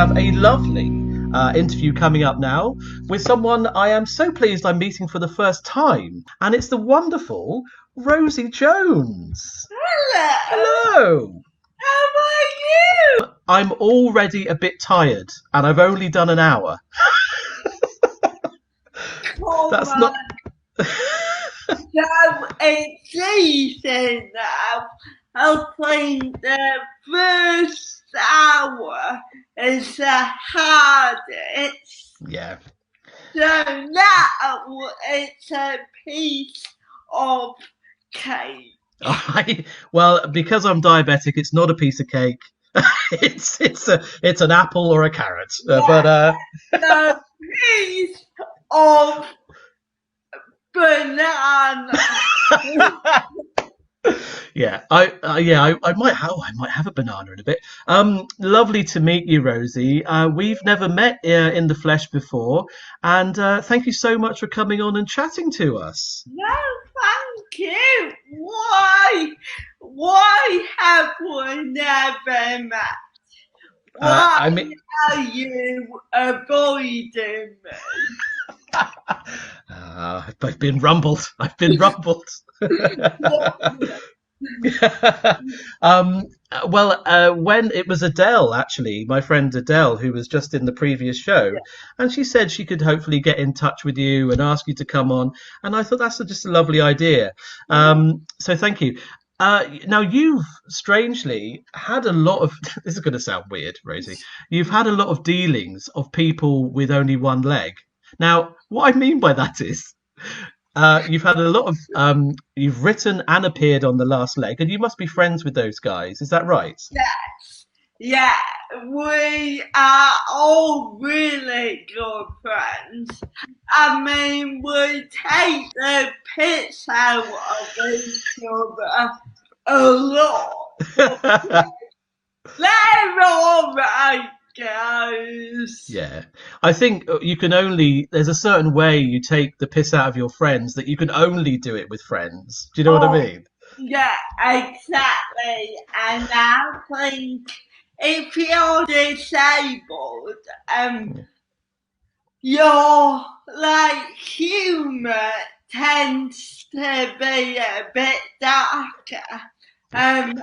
have a lovely interview coming up now with someone I am so pleased I'm meeting for the first time, and it's the wonderful Rosie Jones. Hello. Hello. How are you? I'm already a bit tired, and I've only done an hour. Come That's on. not. So it's easy now. I think the first hour is the hardest. Yeah. So now it's a piece of cake. Well, because I'm diabetic, it's not a piece of cake. It's an apple or a carrot. Yeah, the piece of banana. Yeah, I might have a banana in a bit. Lovely to meet you, Rosie. We've never met in the flesh before, and thank you so much for coming on and chatting to us. No, thank you. Why have we never met? Why I mean, are you avoiding me? I've been rumbled. I've been rumbled. um, when it was Adele, actually, my friend Adele, who was just in the previous show, and she said she could hopefully get in touch with you and ask you to come on. And I thought that's just a lovely idea. So thank you. Now, you've strangely had a lot of, this is going to sound weird, Rosie. You've had a lot of dealings of people with only one leg. Now, what I mean by that is, you've had a lot of you've written and appeared on The Last Leg, and you must be friends with those guys. Is that right? Yes, yeah, we are all really good friends. I mean, we take the piss out of each other a lot. They're all right, guys. Yeah, I think you can only. There's a certain way you take the piss out of your friends that you can only do it with friends. Do you know what I Oh, mean? yeah, exactly. And I think if you're disabled, your like humour tends to be a bit darker. And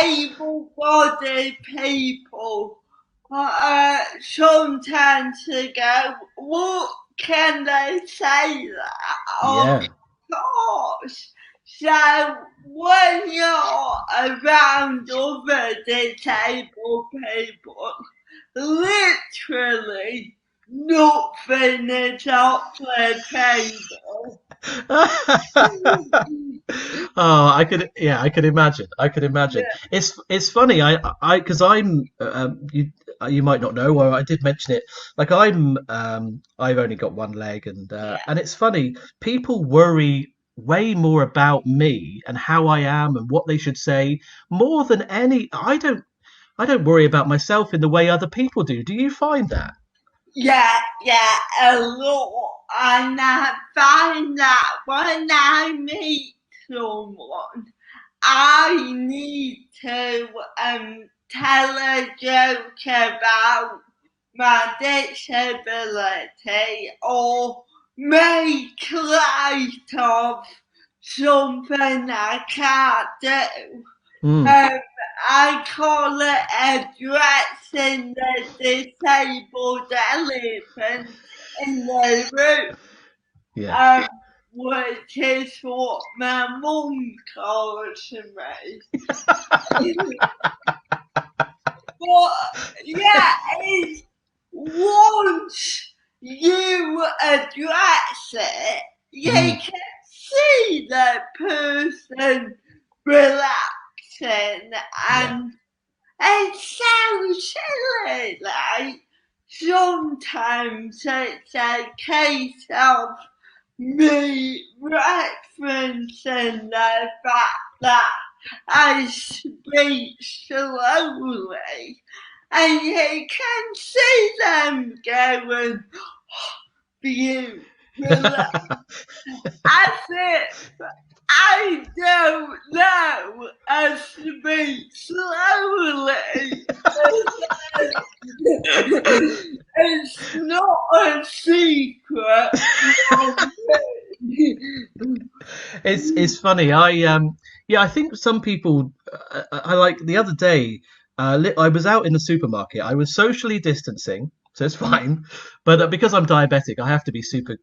able-bodied people sometimes go, what can they say that? Of Yeah. course. So when you're around other disabled people, literally nothing is off the table. I could imagine. I could imagine. It's funny. Because I'm, you might not know, or I did mention it. Like I've only got one leg, and it's funny. People worry way more about me and how I am and what they should say more than any. I don't worry about myself in the way other people do. Do you find that? Yeah, a lot. And I find that when I meet someone, I need to tell a joke about my disability or make light of something I can't do. Mm, I call it addressing the disabled elephant in the room, yeah. which is what my mum calls me. But yeah, it's once you address it, you Mm, can see the person relaxing, yeah. and it sounds silly, like sometimes it's a case of me referencing the fact that I speak slowly, and you can see them going, beautiful, as if I don't know, I speak slowly. It's not a secret from me. It's funny. Yeah, I think some people. I like the other day. I was out in the supermarket. I was socially distancing, so it's fine. But because I'm diabetic, I have to be super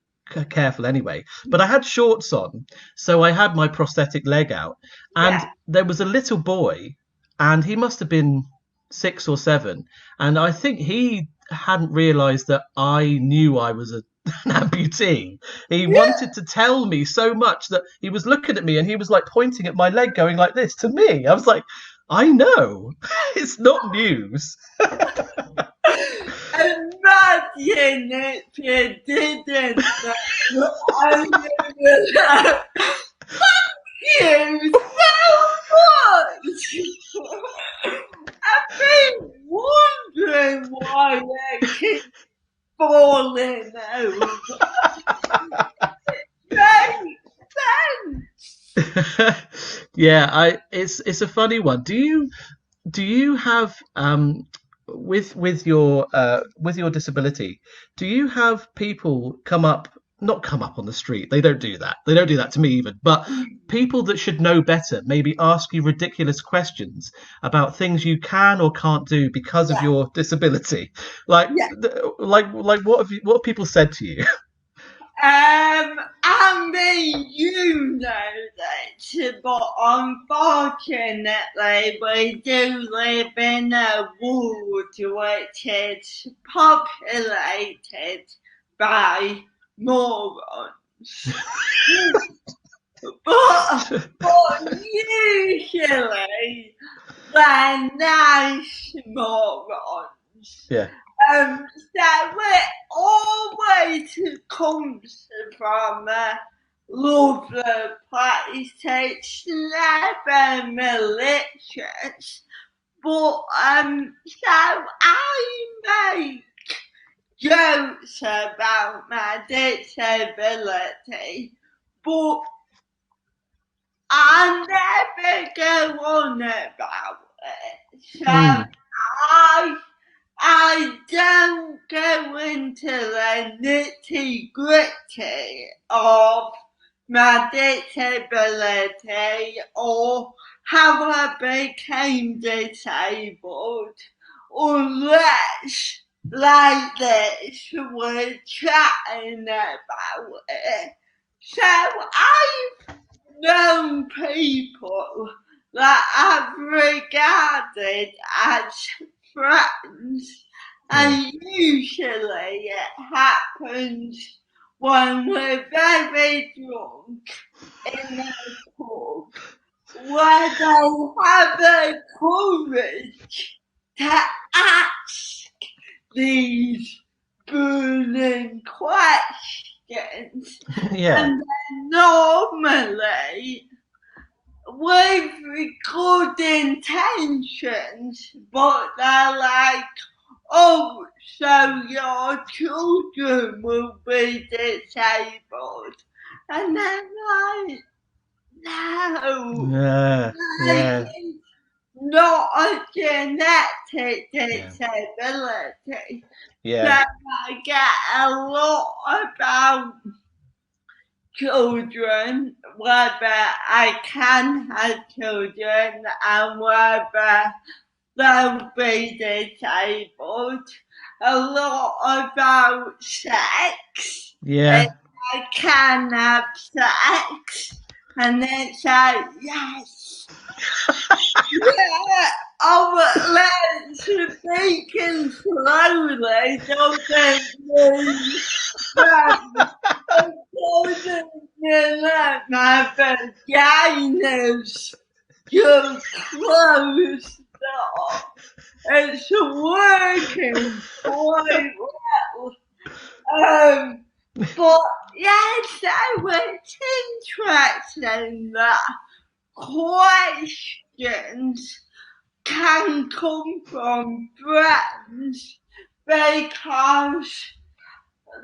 careful anyway. But I had shorts on, so I had my prosthetic leg out, and Yeah, there was a little boy, and he must have been 6 or 7, and I think he hadn't realised that I knew I was an amputee. He yeah. wanted to tell me so much that he was looking at me and he was like pointing at my leg, going like this to me. I was like, I know, it's not news. Imagine if you didn't know. I would you so much. I've been wondering why they keep falling over. Great sense. Yeah, I it's a funny one. Do you have with your disability, do you have people not come up on the street? They don't do that. They don't do that to me even. But people that should know better maybe ask you ridiculous questions about things you can or can't do because of Yeah, your disability. Like yeah. like what have people said to you? I mean, you know that, but unfortunately, we do live in a world which is populated by morons. But usually, they're nice morons. Yeah. So it always comes from a lovely place. It's never malicious. But so I make jokes about my disability, but I never go on about it. So Mm, I don't go into the nitty gritty of my disability or how I became disabled unless, like this, we're chatting about it. So I've known people that I've regarded as friends, mm. and usually it happens when we're very drunk in a pub, where they have the courage to ask these burning questions, Yeah. and then normally with good intentions, but they're like, oh, so your children will be disabled. And then like, no, like Yeah. it's not a genetic Yeah. disability. So Yeah. I get a lot about children, whether I can have children and whether they'll be disabled. A lot about sex. If Yeah. I can have sex. And it's like, yes. Yeah, oh, let's speaking slowly doesn't mean that my vagina's just closed off. It's working quite well. But yes, it's interesting that questions can come from friends because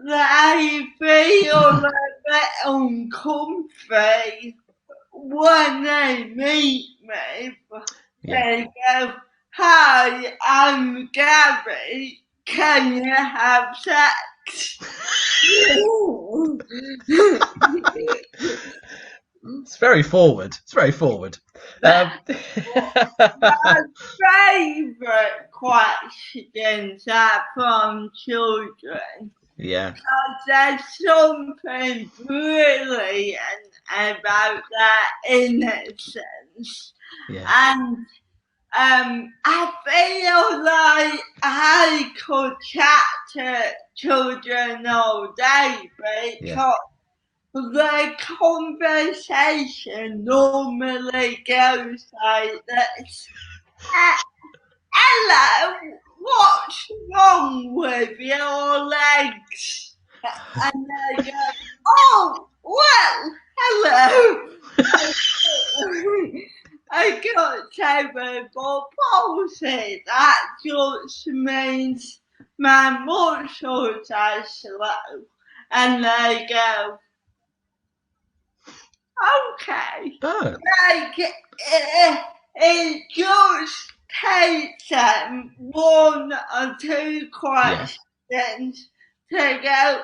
they feel a bit uncomfy when they meet me. Yeah. They go, hi, I'm Gary. can you have sex? It's very forward. It's very forward. My favourite questions are from children. Yeah. Because there's something brilliant about their innocence. Yeah. And I feel like I could chat to children all day Yeah. because the conversation normally goes like this. Hello, what's wrong with your legs? And they go, oh, well, hello. I got cerebral palsy. That just means my muscles are slow. And they go, okay. Oh. Like, it just takes them one or two questions to go,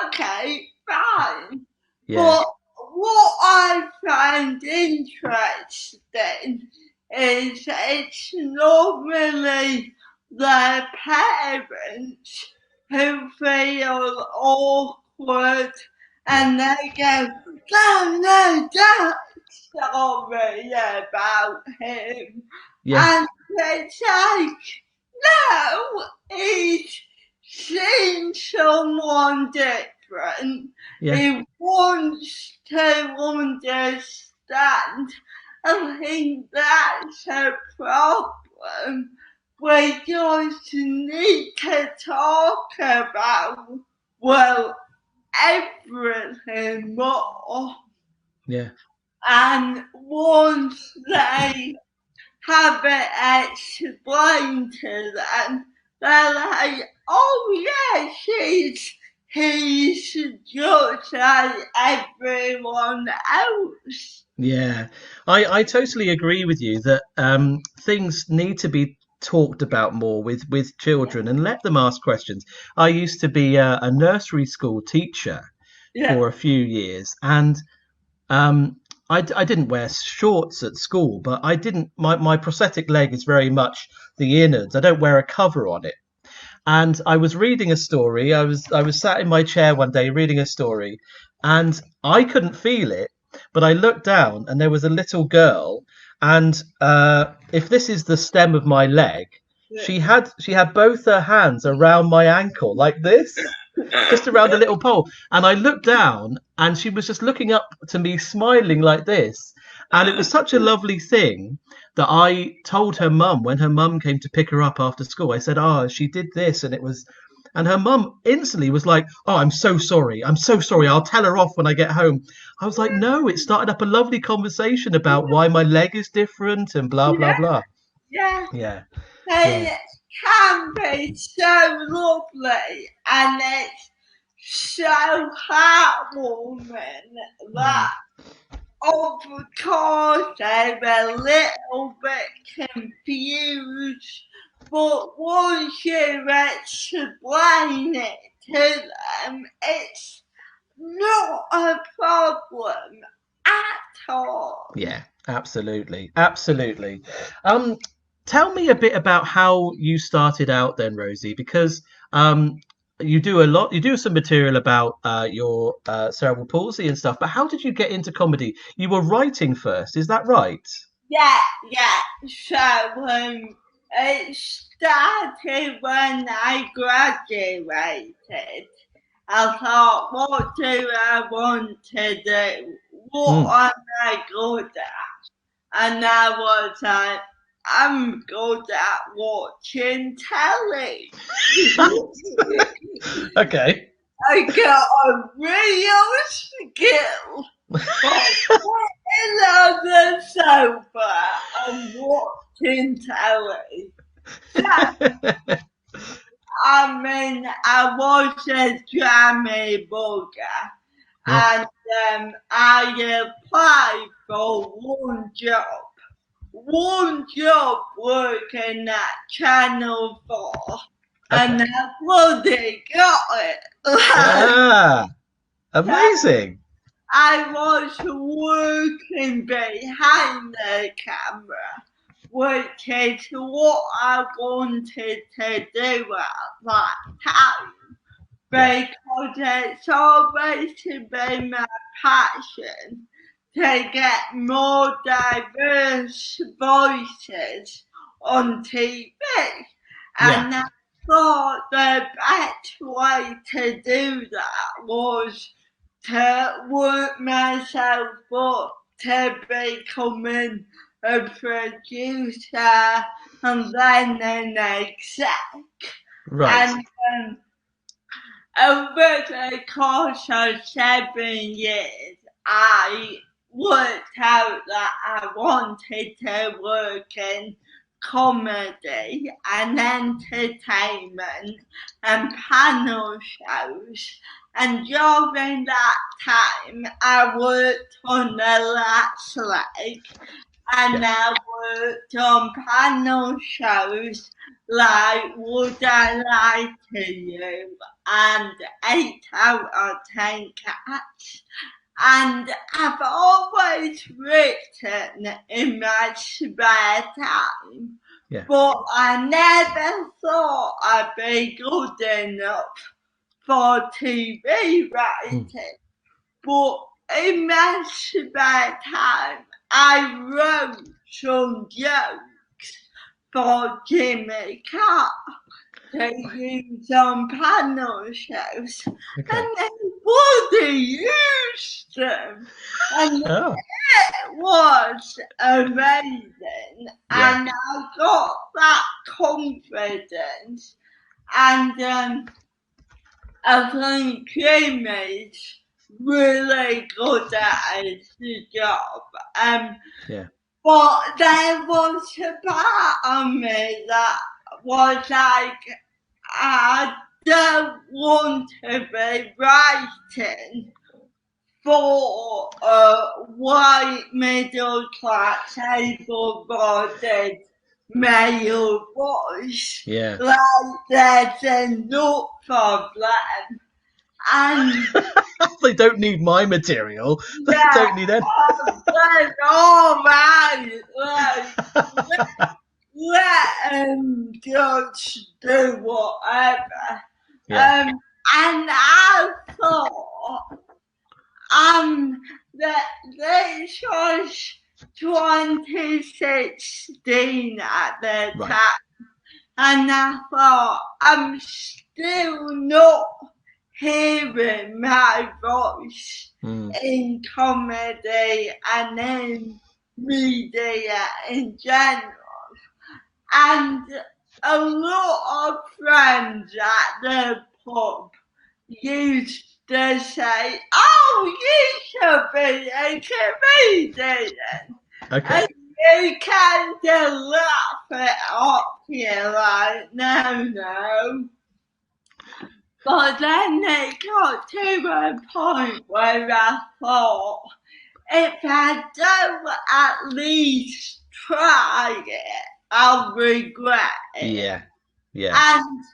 okay, fine. Yeah. But what I find interesting is it's normally the parents who feel awkward and they go, no, don't sorry about him. Yeah. And it's like, no, he's seen someone different. Yeah. He wants to understand. I think that's a problem. We just need to talk about, well, everything more. Yeah. And once they have it explained to them, they're like, oh yes, he's just like everyone else. Yeah. I totally agree with you that things need to be talked about more with children and let them ask questions. I used to be a nursery school teacher Yeah, for a few years, and Um, I didn't wear shorts at school, but I didn't. My prosthetic leg is very much the innards. I don't wear a cover on it. And I was reading a story. I was sat in my chair one day reading a story, and I couldn't feel it, but I looked down and there was a little girl. And if this is the stem of my leg, yeah. she had both her hands around my ankle like this, just around a little pole. And I looked down and she was just looking up to me, smiling like this. And it was such a lovely thing that I told her mum when her mum came to pick her up after school. I said, oh, she did this. And her mum instantly was like, oh, I'm so sorry. I'm so sorry. I'll tell her off when I get home. I was like, no, it started up a lovely conversation about why my leg is different and blah, blah, Yeah, blah. yeah. Yeah. Yeah. They can be so lovely and it's so heartwarming that, of course, they're a little bit confused, but once you explain it to them, it's not a problem at all. Yeah, absolutely. Absolutely. Tell me a bit about how you started out then, Rosie, because you do some material about your cerebral palsy and stuff, but how did you get into comedy? You were writing first, is that right? Yeah, yeah. So it started when I graduated. I thought, what do I want to do? What Mm. am I good at? And I was like, I'm good at watching telly. Okay. I got a real skill for sitting on the sofa and watching telly. I mean, I was a jammy bugger, Yeah. and I applied for one job working at Channel 4, and Okay. I bloody got it. Ah, amazing. I was working behind the camera, which is what I wanted to do at that time, Yeah. because it's always been my passion to get more diverse voices on TV. Yeah. And I thought the best way to do that was to work myself up to becoming a producer and then an exec. Right. And over the course of 7 years, I worked out that I wanted to work in comedy and entertainment and panel shows. And during that time, I worked on the last leg and Yeah. I worked on panel shows like Would I Lie to You and 8 out of 10 Cats. And I've always written in my spare time, Yeah. but I never thought I'd be good enough for TV Mm. writing. But in my spare time, I wrote some jokes for Jimmy Carr to use on panel shows, Okay. and everybody used them. And Oh. it was amazing, Yeah. and I got that confidence, and I think Jamie's really good at his job. Yeah. But there was a part of me that was like, I don't want to be writing for a white middle class able bodied male voice. Yeah. Like there's enough of them. And They don't need my material. They yeah, don't need any. that's all right. Let them just do whatever. Yeah. And I thought, that this was 2016 at the Right. time, and I thought, I'm still not hearing my voice Mm. in comedy and in media in general. And a lot of friends at the pub used to say, oh, you should be a comedian. Okay. And you kind of laugh it off, you're like, no. But then it got to a point where I thought, if I don't at least try it, I'll regret it. Yeah. Yeah. And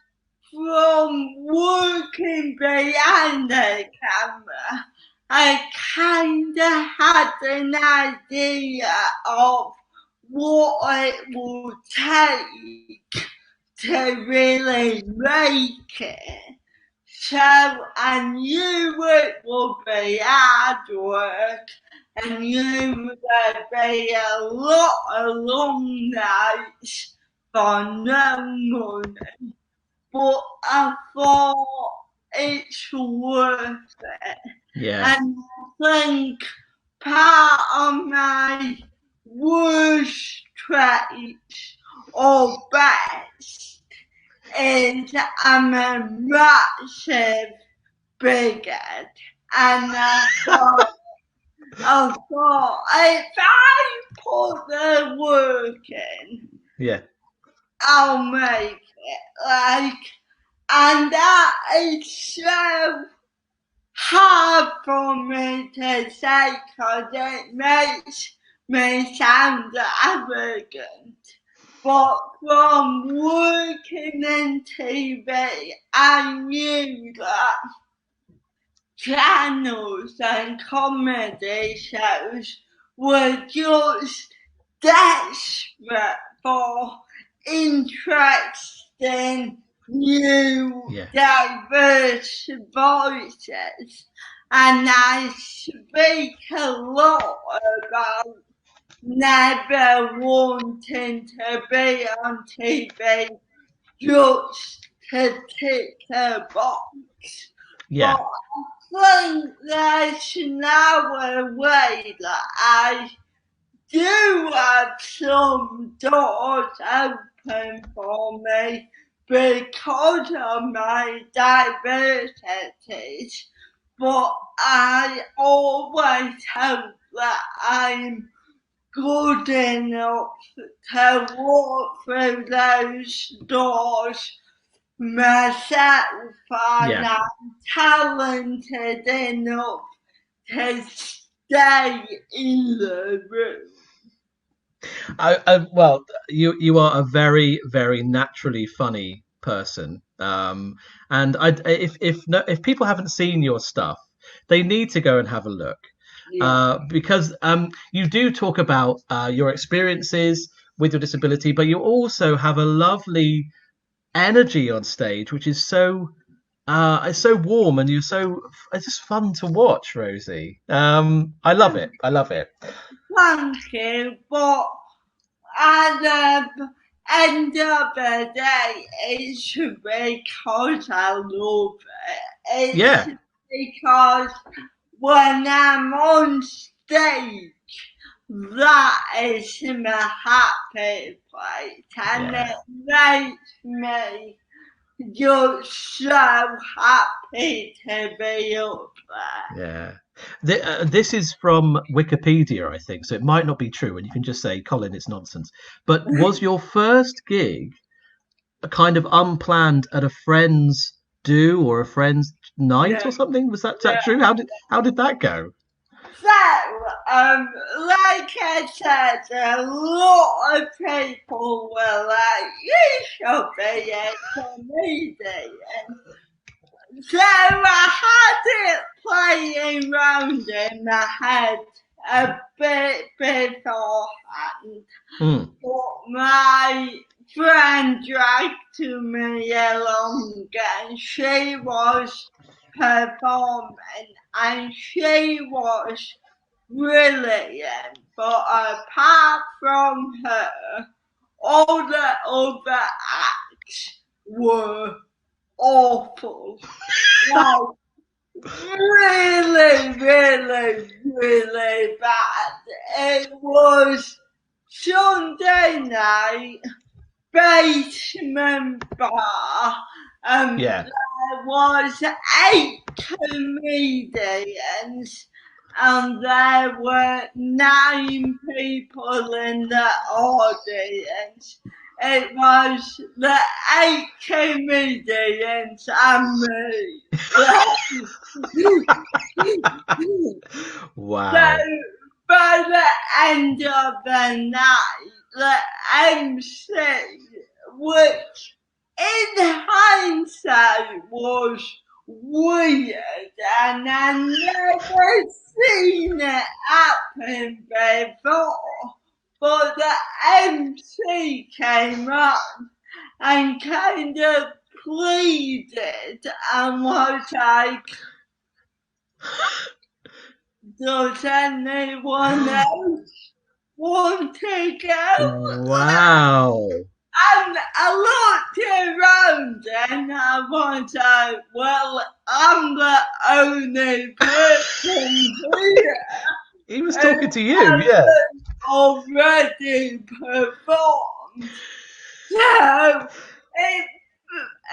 from working behind the camera, I kinda had an idea of what it would take to really make it. So I knew it would be hard work and knew there'd be a lot of long nights for no money. But I thought it's worth it. Yeah. And I think part of my worst traits or best is I'm a massive bigot. And I thought if I put the work in, Yeah. I'll make it. And that is so hard for me to say because it makes me sound arrogant. but from working in TV, I knew that channels and comedy shows were just desperate for interesting, new, Yeah. diverse voices. And I speak a lot about never wanting to be on TV just to tick a box. Yeah. But I think there's now a way that I do have some doors open for me because of my diversities, but I always hope that I'm good enough to walk through those doors myself, and Yeah. I'm talented enough to stay in the room. Well, you are a very, very naturally funny person. And if people haven't seen your stuff, they need to go and have a look. Yeah. Because you do talk about your experiences with your disability, but you also have a lovely energy on stage, which is so it's so warm, and it's just fun to watch, Rosie. I love it. I love it. Thank you, but at the end of the day, it's because I love it. It's Yeah, because when I'm on stage, that is my happy place, and yeah, it makes me just so happy to be up there. yeah. This is from Wikipedia, I think, so it might not be true, and you can just say, Colin, it's nonsense. But was your first gig a kind of unplanned at a friend's do or a friend's night Yeah, or something? Was that yeah. true? How did that go? So, like I said, a lot of people were like, you should be a comedian. So I had it playing round in my head a bit beforehand, Hmm. but my friend dragged me along and she was performing and she was brilliant. But apart from her, all the other acts were awful. Like, really, really, really bad. It was Sunday night, basement bar. Yeah. There was 8 comedians, and there were 9 people in the audience. It was the 8 comedians and me. So Wow. by the end of the night, the MC, which in hindsight was weird, and I never seen it happen before. But the MC came on and kind of pleaded and was like, does anyone else want to go? Wow. And I looked around and I was like, well, I'm the only person here He was who talking to you, yeah. hasn't already performed. So it,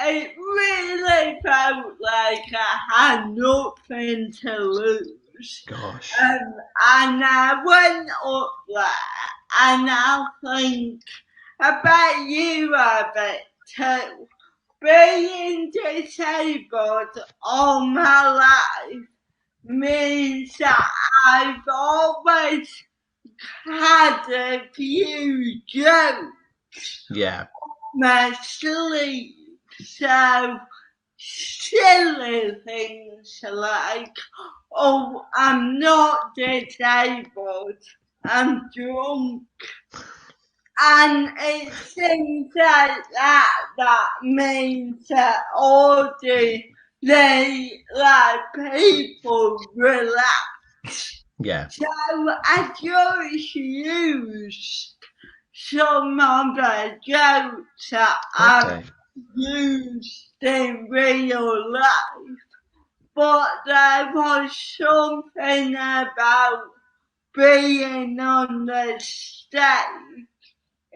it really felt like I had nothing to lose. Gosh. And I went up there and I think, I bet you have it too. Being disabled all my life means that I've always had a few jokes Yeah. my sleep. So silly things like, oh, I'm not disabled, I'm drunk. And it's things like that means that all the like people relax. Yeah. So I just used some of the jokes that I've Okay. used in real life, but there was something about being on the stage,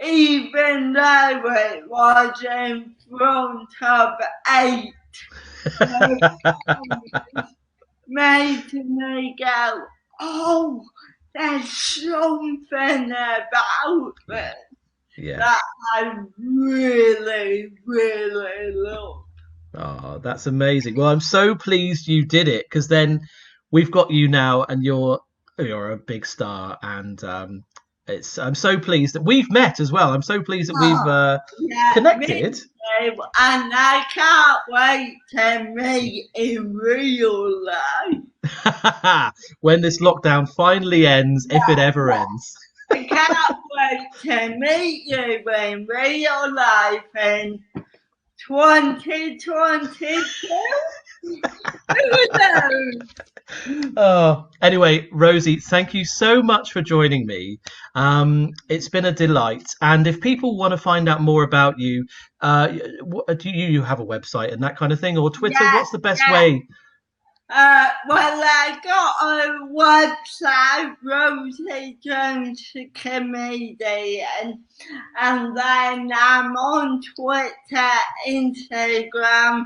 even though it was in front of 8 made me go, oh, there's something about it Yeah. that I really, really love. Oh, that's amazing. Well, I'm so pleased you did it, because then we've got you now, and you're a big star, and I'm so pleased that we've met as well. I'm so pleased that we've Oh, yeah, me connected. too. And I can't wait to meet in real life. When this lockdown finally ends, if it ever ends. I can't wait to meet you in real life in 2022. Who knows? Oh, anyway, Rosie, thank you so much for joining me. It's been a delight. And if people want to find out more about you, do you have a website and that kind of thing, or Twitter? Yeah, What's the best way? well, I got a website, Rosie Jones Comedian, and then I'm on Twitter, Instagram,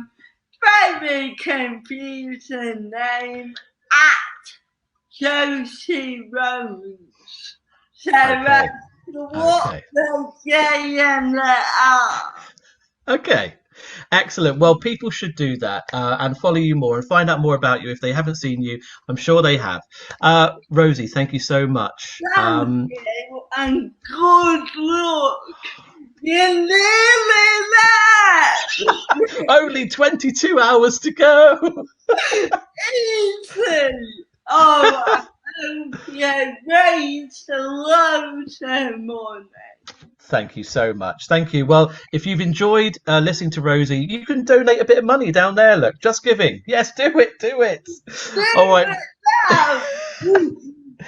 very confusing name, at Josie Rose. So Okay. what Okay. the J and the R. Okay. Excellent. Well, people should do that and follow you more and find out more about you if they haven't seen you. I'm sure they have. Rosie, thank you so much. Thank you and good luck. You're nearly there. Only 22 hours to go. Easy. Oh, I hope you raised loads of money. Thank you so much. Thank you. Well, if you've enjoyed listening to Rosie, you can donate a bit of money down there. Look, Just Giving. Yes, do it. Do it. All right.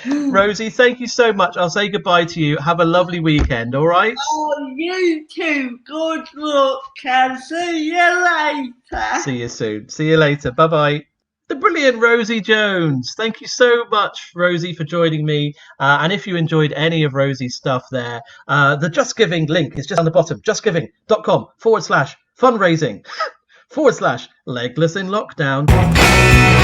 Rosie, thank you so much. I'll say goodbye to you. Have a lovely weekend. All right. Oh, you too. Good luck and see you later. See you soon. See you later. Bye bye. The brilliant Rosie Jones. Thank you so much, Rosie, for joining me. And if you enjoyed any of Rosie's stuff there, the Just Giving link is just on the bottom, justgiving.com/fundraising/Legless in Lockdown.